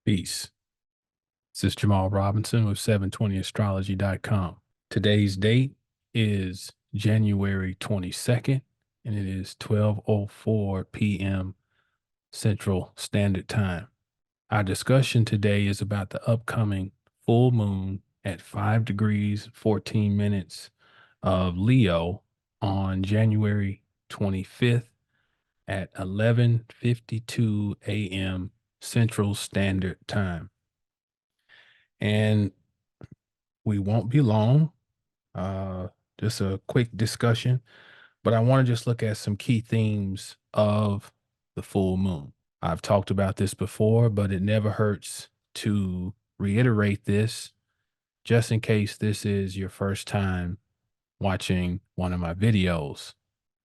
Peace. This is Jamal Robinson with 720astrology.com. Today's date is January 22nd, and it is 12:04 p.m. Central Standard Time. Our discussion today is about the upcoming full moon at 5 degrees 14 minutes of Leo on January 25th at 11:52 a.m. Central Standard Time. And we won't be long. Uh, just a quick discussion, but I want to just look at some key themes of the full moon. I've talked about this before, but it never hurts to reiterate this just in case this is your first time watching one of my videos.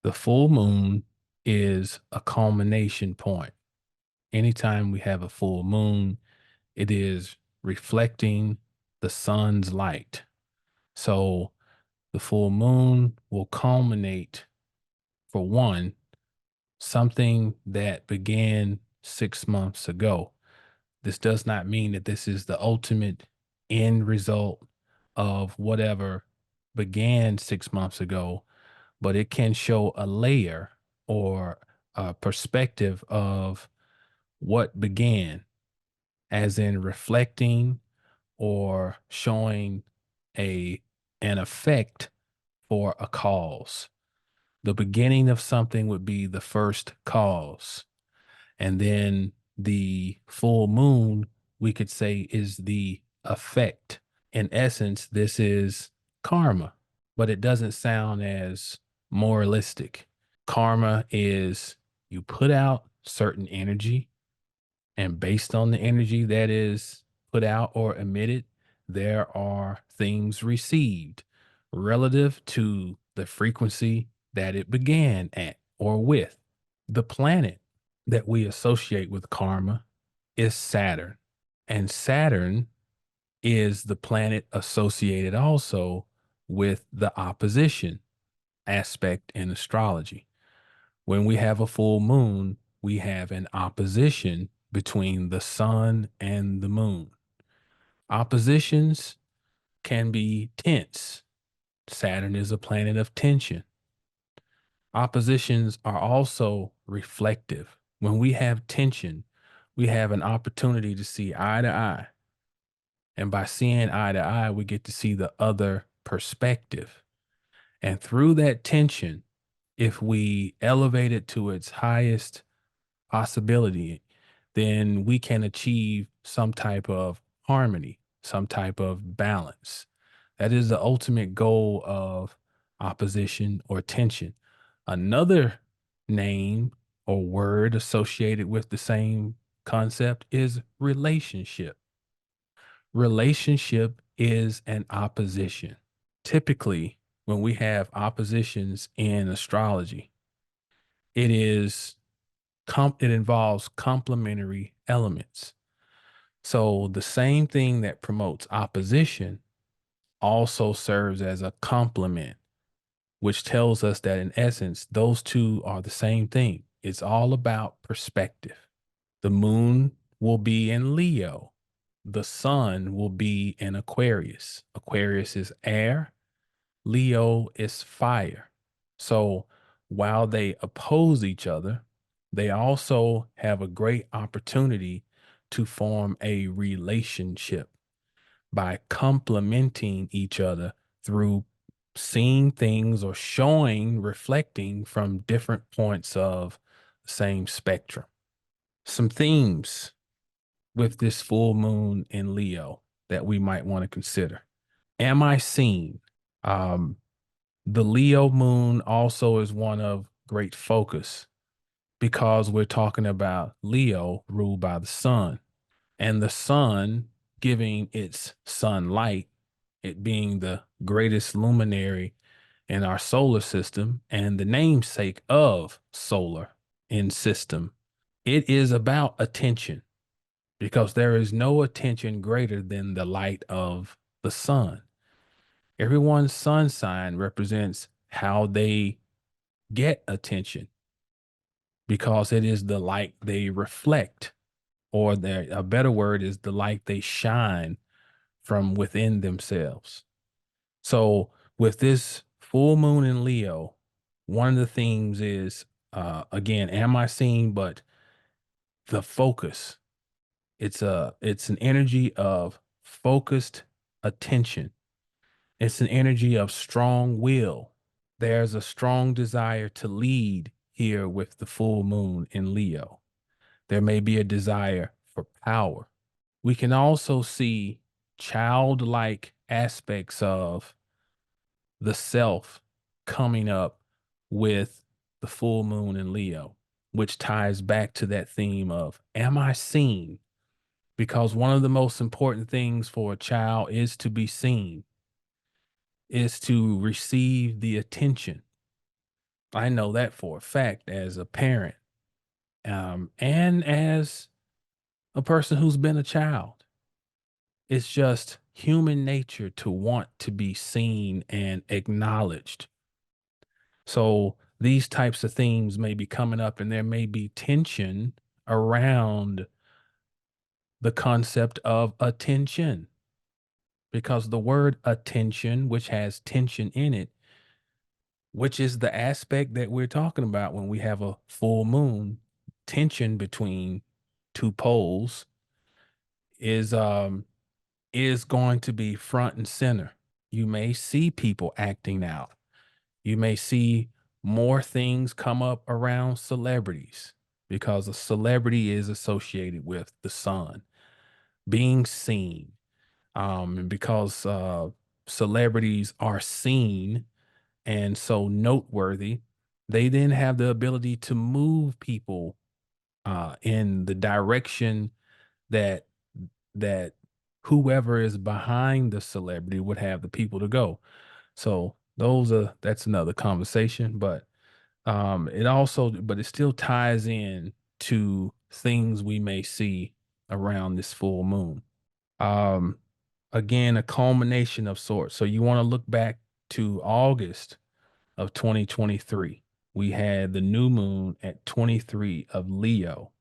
The full moon is a culmination point. Anytime we have a full moon, it is reflecting the sun's light. So the full moon will culminate, for one, something that began 6 months ago. This does not mean that this is the ultimate end result of whatever began 6 months ago, but it can show a layer or a perspective of what began, as in reflecting or showing a an effect for a cause. The beginning of something would be the first cause. And then the full moon, we could say, is the effect. In essence, this is karma, but it doesn't sound as moralistic. Karma is you put out certain energy, and based on the energy that is put out or emitted, there are things received relative to the frequency that it began at or with. The planet that we associate with karma is Saturn. And Saturn is the planet associated also with the opposition aspect in astrology. When we have a full moon, we have an opposition between the sun and the moon. Oppositions can be tense. Saturn is a planet of tension. Oppositions are also reflective. When we have tension, we have an opportunity to see eye to eye. And by seeing eye to eye, we get to see the other perspective. And through that tension, if we elevate it to its highest possibility, then we can achieve some type of harmony, some type of balance. That is the ultimate goal of opposition or tension. Another name or word associated with the same concept is relationship. Relationship is an opposition. Typically, when we have oppositions in astrology, it is it involves complementary elements. So the same thing that promotes opposition also serves as a complement, which tells us that in essence, those two are the same thing. It's all about perspective. The moon will be in Leo. The sun will be in Aquarius. Aquarius is air. Leo is fire. So while they oppose each other, they also have a great opportunity to form a relationship by complementing each other through seeing things or showing, reflecting from different points of the same spectrum. Some themes with this full moon in Leo that we might want to consider. Am I seen? Um, the Leo moon also is one of great focus because we're talking about Leo ruled by the sun, and the sun giving its sunlight, it being the greatest luminary in our solar system and the namesake of solar in system. It is about attention because there is no attention greater than the light of the sun. Everyone's sun sign represents how they get attention because it is the light they reflect. or a better word is the light they shine from within themselves. So with this full moon in Leo, one of the themes is again, am I seen? But the focus. It's an energy of focused attention. It's an energy of strong will. There's a strong desire to lead here with the full moon in Leo. There may be a desire for power. We can also see childlike aspects of the self coming up with the full moon in Leo, which ties back to that theme of, am I seen? Because one of the most important things for a child is to be seen, is to receive the attention. I know that for a fact as a parent, and as a person who's been a child. It's just human nature to want to be seen and acknowledged. So these types of themes may be coming up, and there may be tension around the concept of attention, because the word attention, which has tension in it, which is the aspect that we're talking about when we have a full moon, tension between two poles is is going to be front and center. You may see people acting out. You may see more things come up around celebrities because a celebrity is associated with the sun being seen. And because celebrities are seen and so noteworthy, they then have the ability to move people in the direction that that whoever is behind the celebrity would have the people to go. So that's another conversation, but it still ties in to things we may see around this full moon. Um Again, a culmination of sorts. So you want to look back to August of 2023. We had the new moon at 23 of Leo.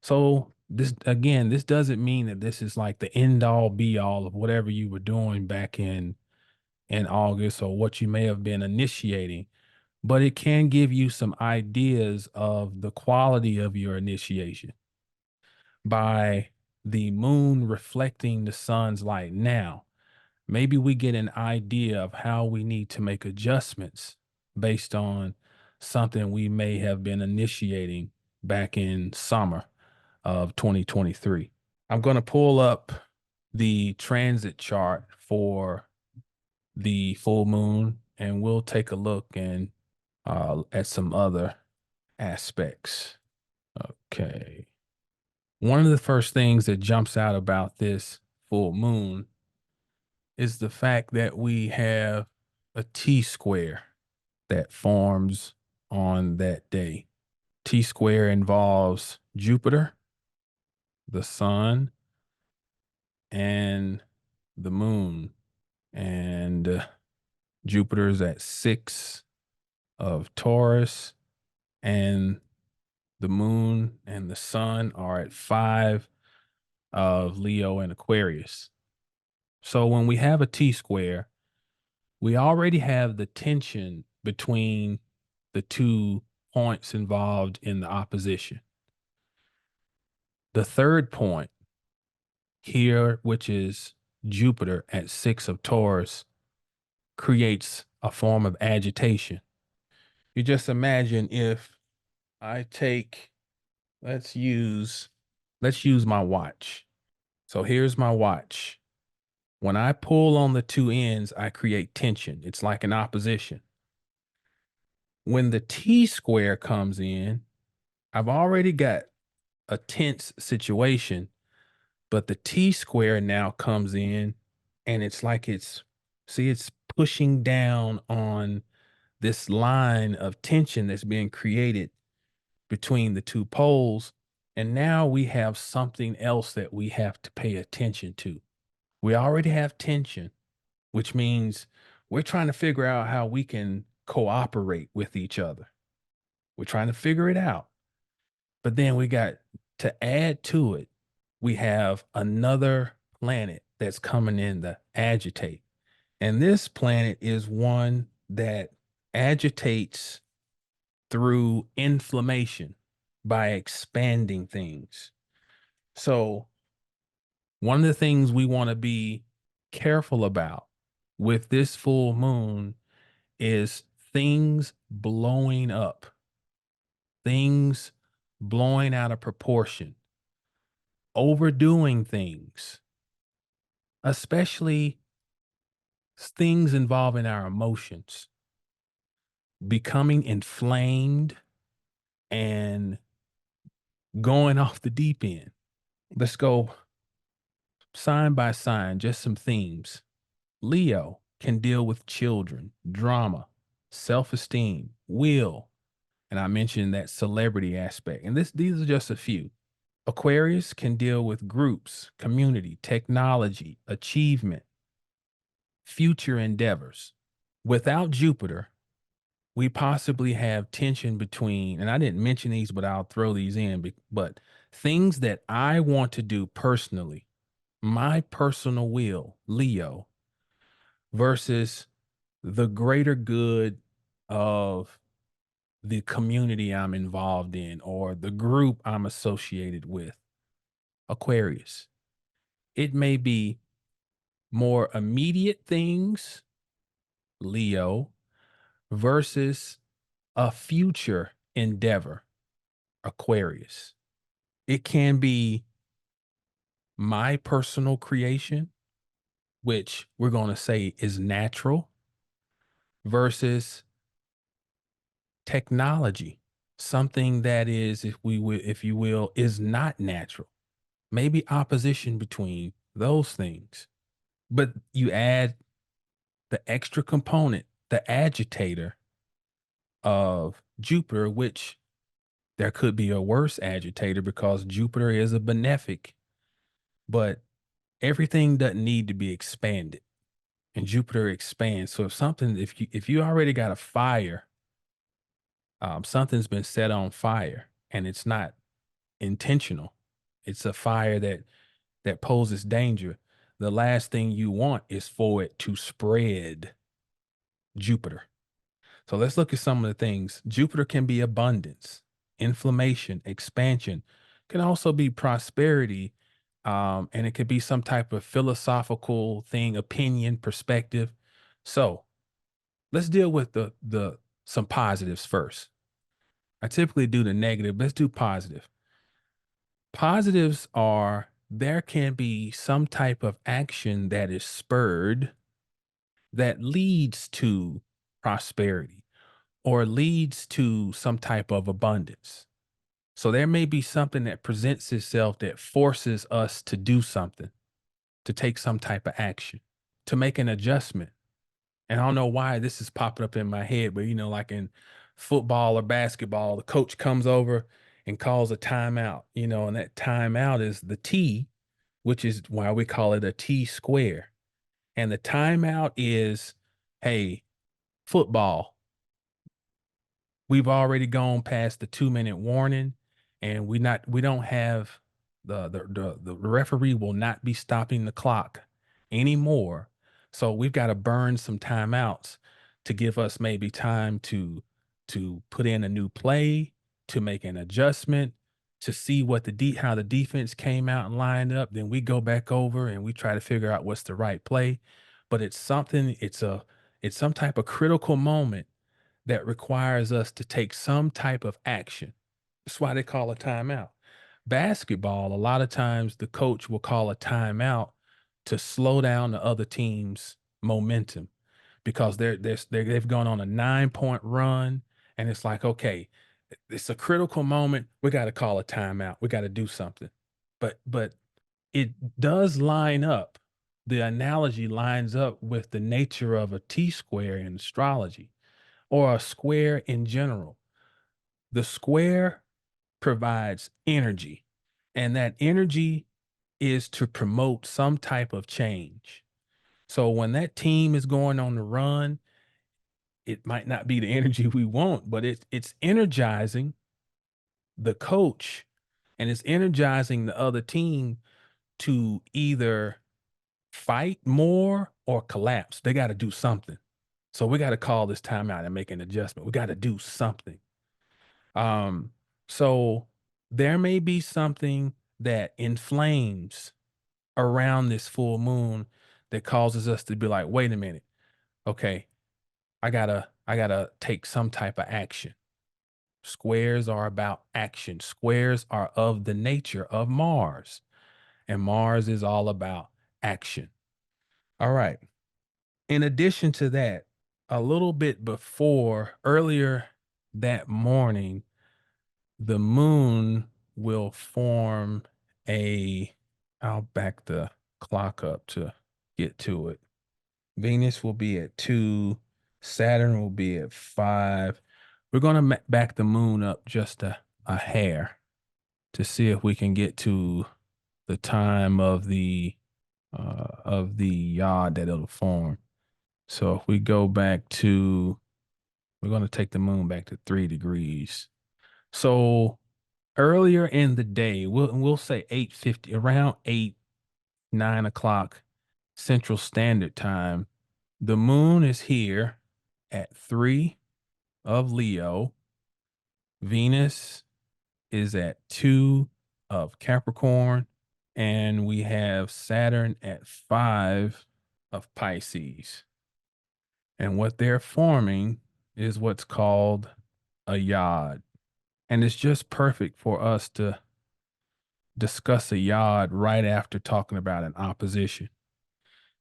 So this doesn't mean that this is like the end all be all of whatever you were doing back in August or what you may have been initiating, but it can give you some ideas of the quality of your initiation by the moon reflecting the sun's light. Now, maybe we get an idea of how we need to make adjustments based on something we may have been initiating back in summer of 2023. I'm going to pull up the transit chart for the full moon, and we'll take a look and at some other aspects. Okay. One of the first things that jumps out about this full moon is the fact that we have a T square that forms on that day. T square involves Jupiter, the sun, and the moon. And Jupiter's at 6 of Taurus, and the moon and the sun are at 5 of Leo and Aquarius. So when we have a T square, we already have the tension between the two points involved in the opposition. The third point here, which is Jupiter at 6 of Taurus, creates a form of agitation. You just imagine if I take, let's use my watch. So here's my watch. When I pull on the two ends, I create tension. It's like an opposition. When the T square comes in, I've already got a tense situation, but the T square now comes in and it's like it's pushing down on this line of tension that's being created between the two poles. And now we have something else that we have to pay attention to. We already have tension, which means we're trying to figure out how we can cooperate with each other. We're trying to figure it out. But then we got to add to it we have another planet that's coming in to agitate. And this planet is one that agitates through inflammation by expanding things. So, one of the things we want to be careful about with this full moon is things blowing up, things blowing out of proportion, overdoing things, especially things involving our emotions, becoming inflamed and going off the deep end. Let's go sign by sign, just some themes. Leo can deal with children, drama, self esteem, will. And I mentioned that celebrity aspect. And these are just a few. Aquarius can deal with groups, community, technology, achievement, future endeavors. Without Jupiter, we possibly have tension between, and I didn't mention these, but I'll throw these in, but things that I want to do personally, my personal will, Leo, versus the greater good of the community I'm involved in or the group I'm associated with, Aquarius. It may be more immediate things, Leo, versus a future endeavor, Aquarius. It can be my personal creation, which we're going to say is natural, versus technology, something that is, if you will, is not natural. Maybe opposition between those things. But you add the extra component, the agitator of Jupiter, which there could be a worse agitator because Jupiter is a benefic, but everything doesn't need to be expanded. And Jupiter expands. So if you already got a fire, something's been set on fire and it's not intentional. It's a fire that poses danger. The last thing you want is for it to spread Jupiter. So let's look at some of the things. Jupiter can be abundance, inflammation, expansion, can also be prosperity. And it could be some type of philosophical thing, opinion, perspective. So let's deal with the some positives first. I typically do the negative. Let's do positive. Positives are there can be some type of action that is spurred that leads to prosperity or leads to some type of abundance. So there may be something that presents itself that forces us to do something, to take some type of action, to make an adjustment. And I don't know why this is popping up in my head, but like in football or basketball, the coach comes over and calls a timeout, and that timeout is the T, which is why we call it a T square. And the timeout is, hey, football, we've already gone past the 2-minute warning, and we don't have the referee will not be stopping the clock anymore. So we've got to burn some timeouts to give us maybe time to put in a new play, to make an adjustment, to see what how the defense came out and lined up. Then we go back over and we try to figure out what's the right play. But it's some type of critical moment that requires us to take some type of action. That's why they call a timeout. Basketball, a lot of times the coach will call a timeout to slow down the other team's momentum because they've gone on a 9-point run, and it's like, okay, it's a critical moment. We got to call a timeout. We got to do something. But it does line up. The analogy lines up with the nature of a T square in astrology or a square in general. The square provides energy, and that energy is to promote some type of change. So when that team is going on the run, it might not be the energy we want, but it's energizing the coach and it's energizing the other team to either fight more or collapse. They got to do something. So we got to call this timeout and make an adjustment. We got to do something. Um, so there may be something that inflames around this full moon that causes us to be like, wait a minute, okay, I gotta take some type of action. Squares are about action. Squares are of the nature of Mars, and Mars is all about action. All right. In addition to that, a little bit before earlier that morning, the moon will form a, I'll back the clock up to get to it. Venus will be at 2, Saturn will be at 5. We're going to back the moon up just a hair to see if we can get to the time of the yod that it'll form. So if we go back to, we're going to take the moon back to 3 degrees. So earlier in the day, we'll say 8:50, around 8, 9 o'clock Central Standard Time, the moon is here at 3 of Leo. Venus is at 2 of Capricorn, and we have Saturn at 5 of Pisces. And what they're forming is what's called a yod. And it's just perfect for us to discuss a yod right after talking about an opposition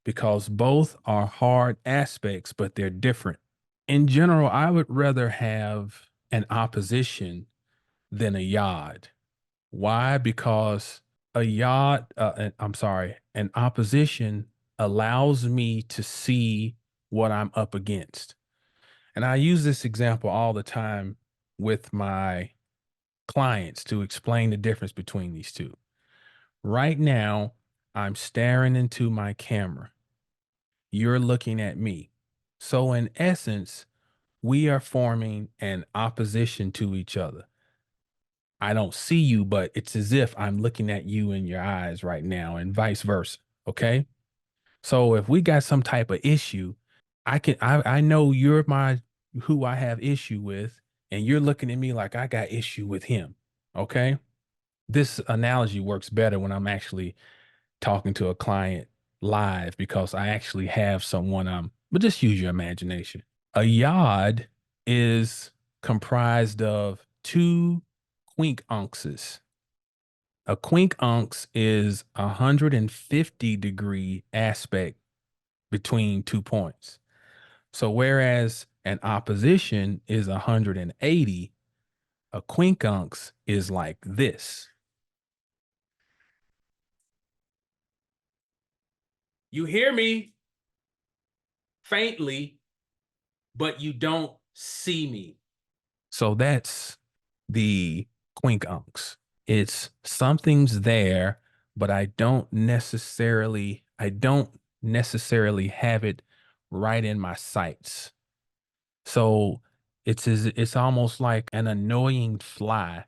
because both are hard aspects, but they're different. In general, I would rather have an opposition than a yod. Why? Because a yod, I'm sorry, an opposition allows me to see what I'm up against. And I use this example all the time with my clients to explain the difference between these two. Right now, I'm staring into my camera. You're looking at me. So, in essence, we are forming an opposition to each other. I don't see you, but it's as if I'm looking at you in your eyes right now, and vice versa. Okay. So, if we got some type of issue, I know you're my who I have issue with, and you're looking at me like I got issue with him. Okay. This analogy works better when I'm actually talking to a client live because I actually have someone but just use your imagination. A yod is comprised of 2 quincunxes. A quincunx is 150-degree aspect between 2 points. So whereas an opposition is 180, a quincunx is like this. You hear me faintly, but you don't see me. So that's the quincunx. It's something's there, but I don't necessarily have it right in my sights. So it's almost like an annoying fly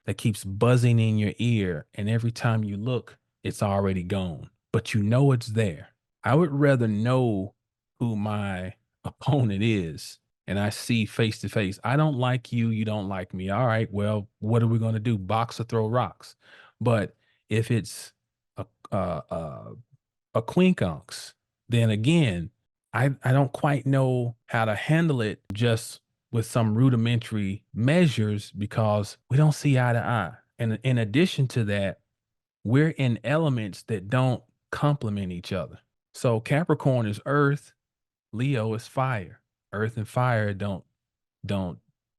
that keeps buzzing in your ear, and every time you look, it's already gone, but you know it's there. I would rather know who my opponent is and I see face to face. I don't like you, you don't like me. All right, well, what are we going to do? Box or throw rocks? But if it's a a, a, a quincunx, then again, I don't quite know how to handle it just with some rudimentary measures because we don't see eye to eye. And in addition to that, we're in elements that don't complement each other. So Capricorn is earth, Leo is fire. Earth and fire don't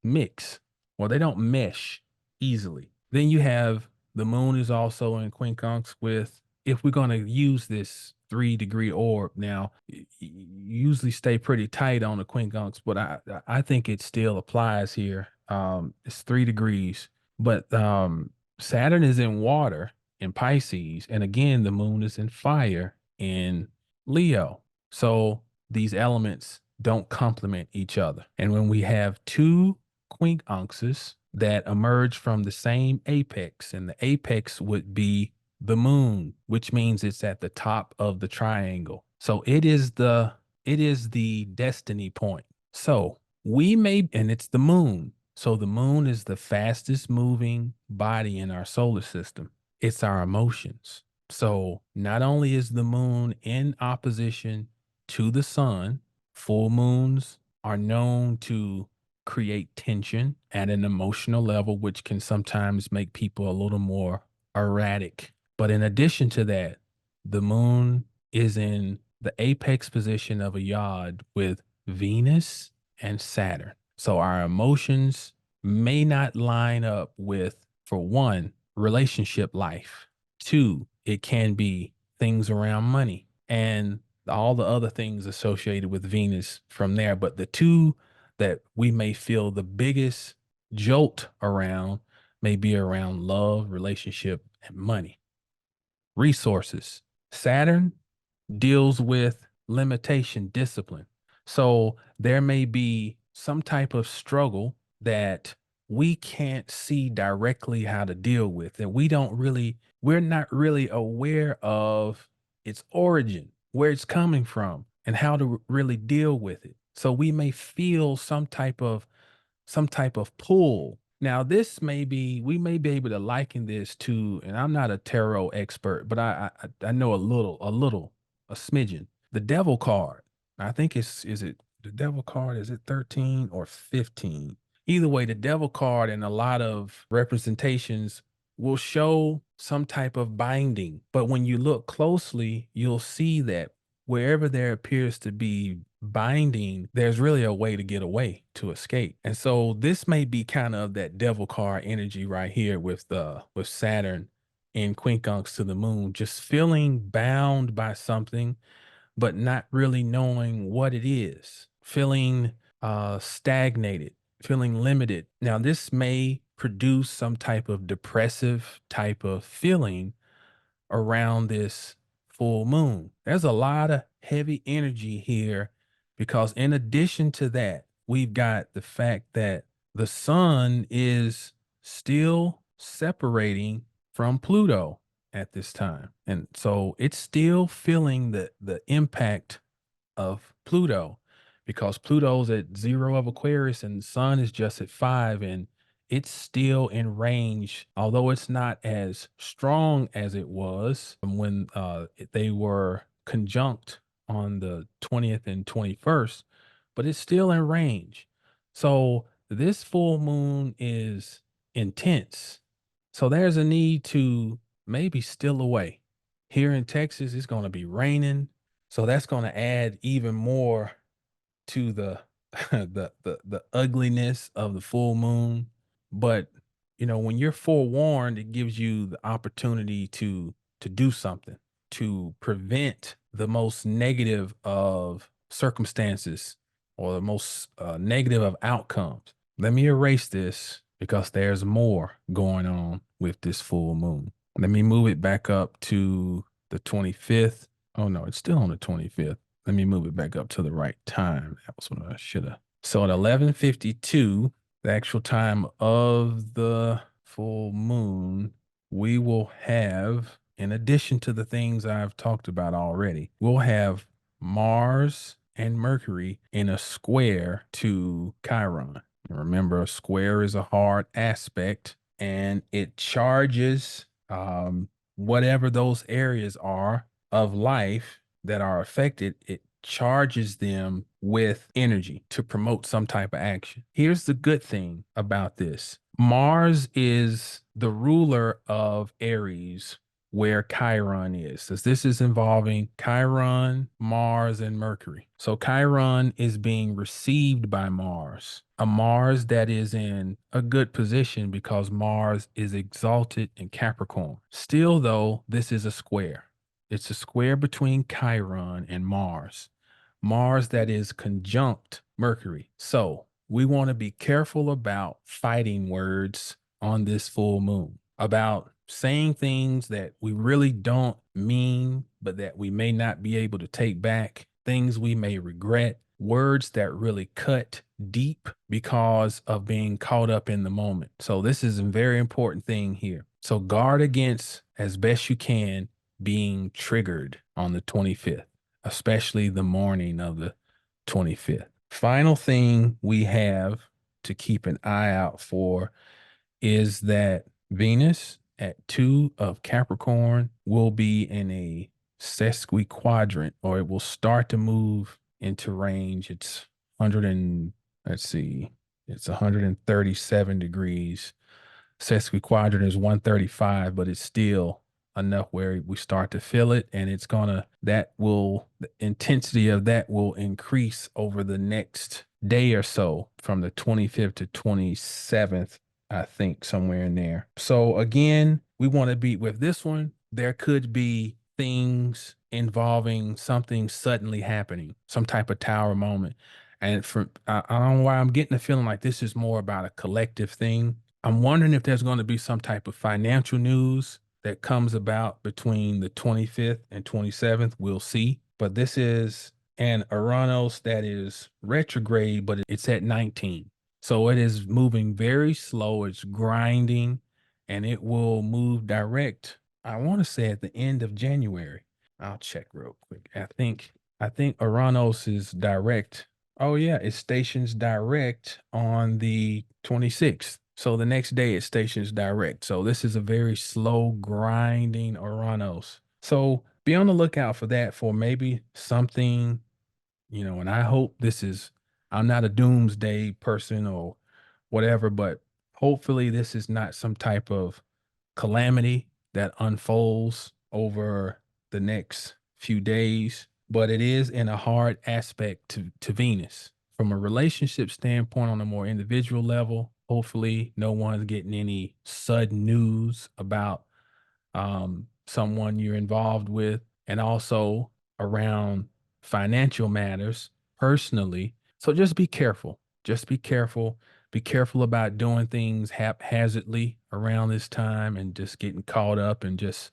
mix. Well, they don't mesh easily. Then you have the moon is also in quincunx with, if we're going to use this 3-degree orb now, usually stay pretty tight on the quincunx, but I think it still applies here. It's 3 degrees, but Saturn is in water in Pisces, and again the moon is in fire in Leo. So these elements don't complement each other. And when we have 2 quincunxes that emerge from the same apex, and the apex would be the moon, which means it's at the top of the triangle. So it is the destiny point. So we may, and it's the moon. So the moon is the fastest moving body in our solar system. It's our emotions. So not only is the moon in opposition to the sun, full moons are known to create tension at an emotional level, which can sometimes make people a little more erratic. But in addition to that, the moon is in the apex position of a yod with Venus and Saturn. So our emotions may not line up with, for one, relationship life. Two, it can be things around money and all the other things associated with Venus from there. But the two that we may feel the biggest jolt around may be around love, relationship, and money. Resources. Saturn deals with limitation, discipline. So there may be some type of struggle that we can't see directly how to deal with, and we're not really aware of its origin, where it's coming from, and how to really deal with it. So we may feel some type of pull. Now, this may be we may be able to liken this to, and I'm not a tarot expert, but I know a smidgen. The devil card. I think it's is it the devil card? Is it 13 or 15? Either way, the devil card and a lot of representations will show some type of binding. But when you look closely, you'll see that wherever there appears to be binding, there's really a way to get away, to escape. And so this may be kind of that devil card energy right here with Saturn in quincunx to the moon, just feeling bound by something, but not really knowing what it is, feeling stagnated, feeling limited. Now, this may produce some type of depressive type of feeling around this full moon. There's a lot of heavy energy here because, in addition to that, we've got the fact that the sun is still separating from Pluto at this time. And so it's still feeling the impact of Pluto because Pluto's at 0 of Aquarius and Sun is just at 5, and it's still in range, although it's not as strong as it was when they were conjunct on the 20th and 21st, but it's still in range. So this full moon is intense. So there's a need to maybe steal away. Here in Texas, it's going to be raining, so that's gonna add even more to the the ugliness of the full moon. But, when you're forewarned, it gives you the opportunity to do something, to prevent the most negative of circumstances or the most, negative of outcomes. Let me erase this because there's more going on with this full moon. Let me move it back up to the 25th. Oh no, it's still on the 25th. Let me move it back up to the right time. That was what I should have. So at 11:52, the actual time of the full moon, we will have, in addition to the things I've talked about already, we'll have Mars and Mercury in a square to Chiron. Remember, a square is a hard aspect and it charges whatever those areas are of life that are affected, it charges them with energy to promote some type of action. Here's the good thing about this. Mars is the ruler of Aries, where Chiron is. As this is involving Chiron, Mars, and Mercury. So Chiron is being received by Mars, a Mars that is in a good position because Mars is exalted in Capricorn. Still, though, this is a square. It's a square between Chiron and Mars. Mars that is conjunct Mercury. So we want to be careful about fighting words on this full moon, about saying things that we really don't mean, but that we may not be able to take back, things we may regret, words that really cut deep because of being caught up in the moment. So this is a very important thing here. So guard against as best you can being triggered on the 25th, especially the morning of the 25th. Final thing we have to keep an eye out for is that Venus at 2 of Capricorn will be in a sesquiquadrant, or it will start to move into range. It's 100 and let's see, it's 137 degrees. Sesquiquadrant is 135, but it's still enough where we start to feel it, and the intensity of that will increase over the next day or so from the 25th to 27th, I think, somewhere in there. So again, we want to be with this one. There could be things involving something suddenly happening, some type of tower moment. And I don't know why I'm getting the feeling like this is more about a collective thing. I'm wondering if there's going to be some type of financial news that comes about between the 25th and 27th. We'll see. But this is an Uranus that is retrograde, but it's at 19. So it is moving very slow. It's grinding, and it will move direct. I want to say at the end of January. I'll check real quick. I think Uranus is direct. Oh yeah, it stations direct on the 26th. So the next day it stations direct. So this is a very slow grinding Uranus. So be on the lookout for that, for maybe something, and I hope I'm not a doomsday person or whatever, but hopefully this is not some type of calamity that unfolds over the next few days, but it is in a hard aspect to Venus. From a relationship standpoint, on a more individual level, hopefully no one's getting any sudden news about someone you're involved with, and also around financial matters personally. So just be careful. Just be careful. Be careful about doing things haphazardly around this time and just getting caught up and just,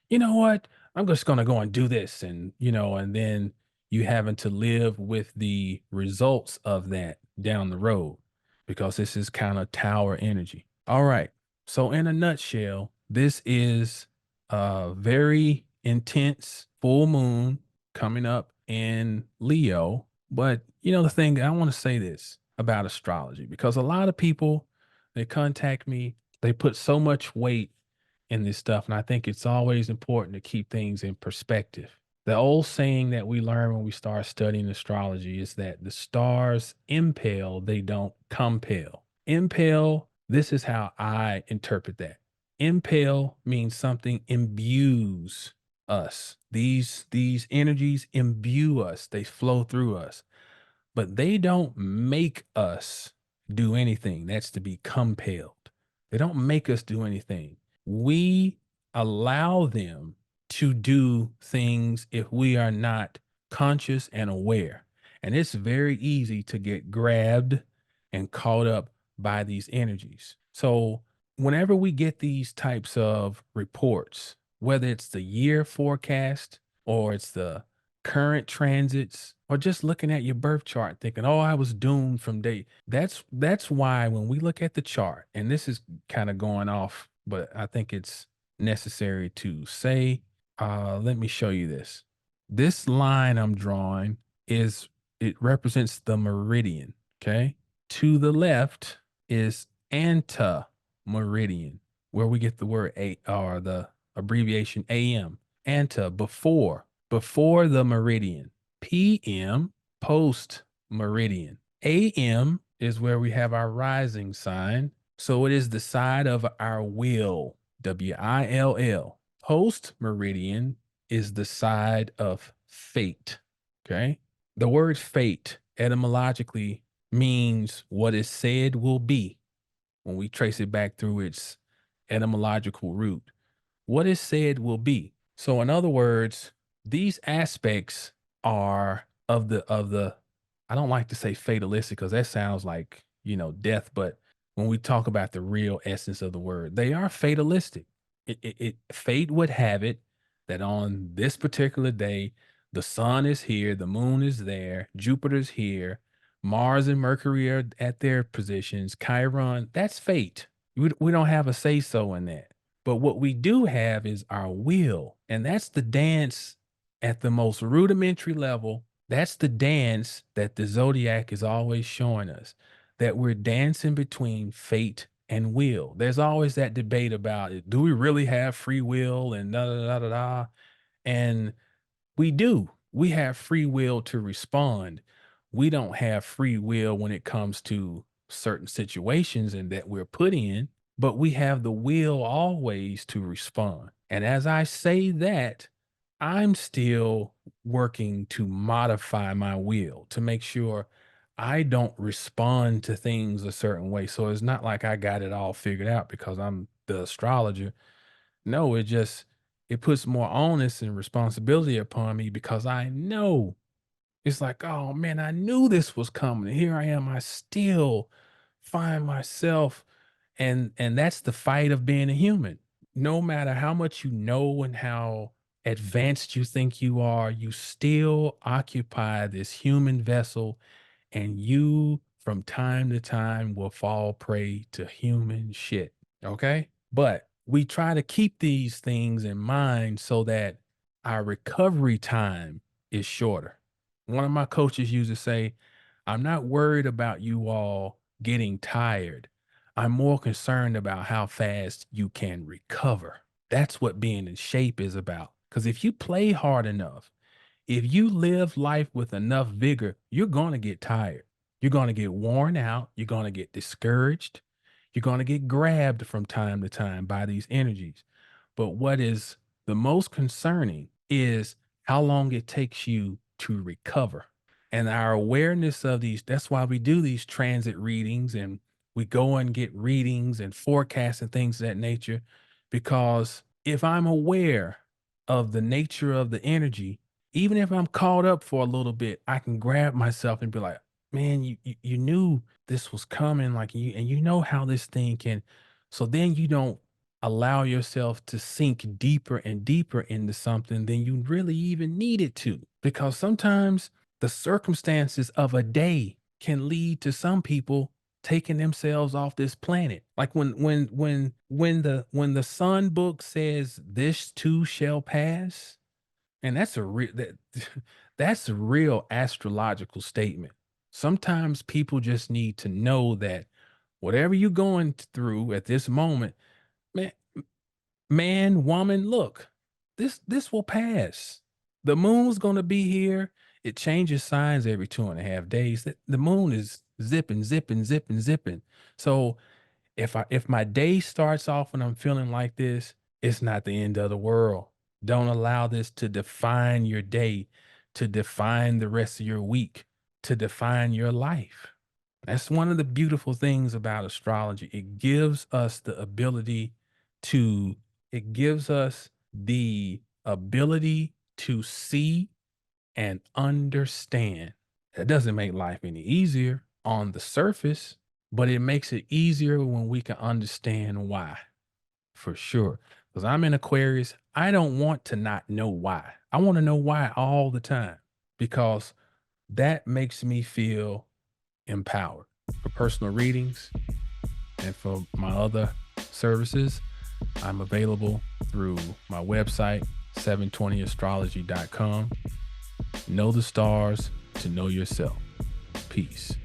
you know what? I'm just going to go and do this. And then you having to live with the results of that down the road, because this is kind of tower energy. All right. So, in a nutshell, this is a very intense full moon coming up in Leo. But, the thing, I want to say this about astrology, because a lot of people, they contact me, they put so much weight in this stuff. And I think it's always important to keep things in perspective. The old saying that we learn when we start studying astrology is that the stars impel, they don't compel. Impel, this is how I interpret that. Impel means something imbues us. These energies imbue us, they flow through us, but they don't make us do anything. That's to be compelled. They don't make us do anything. We allow them to do things if we are not conscious and aware. And it's very easy to get grabbed and caught up by these energies. So, whenever we get these types of reports, whether it's the year forecast or it's the current transits, or just looking at your birth chart thinking, oh, I was doomed from day. That's why when we look at the chart, and this is kind of going off, but I think it's necessary to say, let me show you this. This line I'm drawing it represents the meridian. Okay. To the left is anta meridian, where we get the word A, or the abbreviation AM. Anta, before the meridian. PM, post meridian. AM is where we have our rising sign. So it is the side of our will, WILL. Post meridian is the side of fate. Okay. The word fate etymologically means what is said will be. When we trace it back through its etymological root, what is said will be. So, in other words, these aspects are of the I don't like to say fatalistic, because that sounds like, death, but when we talk about the real essence of the word, they are fatalistic. Fate would have it that on this particular day, the sun is here, the moon is there, Jupiter's here, Mars and Mercury are at their positions, Chiron, that's fate. We don't have a say so in that. But what we do have is our will, and that's the dance at the most rudimentary level. That's the dance that the zodiac is always showing us, that we're dancing between fate and will. There's always that debate about it. Do we really have free will and da da da da da? And we do. We have free will to respond. We don't have free will when it comes to certain situations and that we're put in, but we have the will always to respond. And as I say that, I'm still working to modify my will to make sure I don't respond to things a certain way. So it's not like I got it all figured out because I'm the astrologer. No, it puts more onus and responsibility upon me because I know it's like, oh man, I knew this was coming. Here I am. I still find myself, and that's the fight of being a human. No matter how much you know and how advanced you think you are, you still occupy this human vessel, and you from time to time will fall prey to human shit. Okay. But we try to keep these things in mind so that our recovery time is shorter. One of my coaches used to say, I'm not worried about you all getting tired. I'm more concerned about how fast you can recover. That's what being in shape is about. Because if you play hard enough, if you live life with enough vigor, you're going to get tired. You're going to get worn out. You're going to get discouraged. You're going to get grabbed from time to time by these energies. But what is the most concerning is how long it takes you to recover. And our awareness of these, that's why we do these transit readings and we go and get readings and forecasts and things of that nature. Because if I'm aware of the nature of the energy, even if I'm caught up for a little bit, I can grab myself and be like, man, you knew this was coming, like you know how this thing can. So then you don't allow yourself to sink deeper and deeper into something than you really even needed to. Because sometimes the circumstances of a day can lead to some people taking themselves off this planet. Like when the sun book says this too shall pass, and that's a real that's a real astrological statement. Sometimes people just need to know that whatever you're going through at this moment, man, man, woman, look, this will pass. The moon's gonna be here. It changes signs every 2.5 days. The moon is zipping, zipping, zipping, zipping. So if my day starts off and I'm feeling like this, it's not the end of the world. Don't allow this to define your day, to define the rest of your week, to define your life. That's one of the beautiful things about astrology. To, it gives us the ability to see and understand. That doesn't make life any easier on the surface, but it makes it easier when we can understand why, for sure. Because I'm in Aquarius, I don't want to not know why. I want to know why all the time because that makes me feel empowered. For personal readings and for my other services, I'm available through my website, 720astrology.com. Know the stars to know yourself. Peace.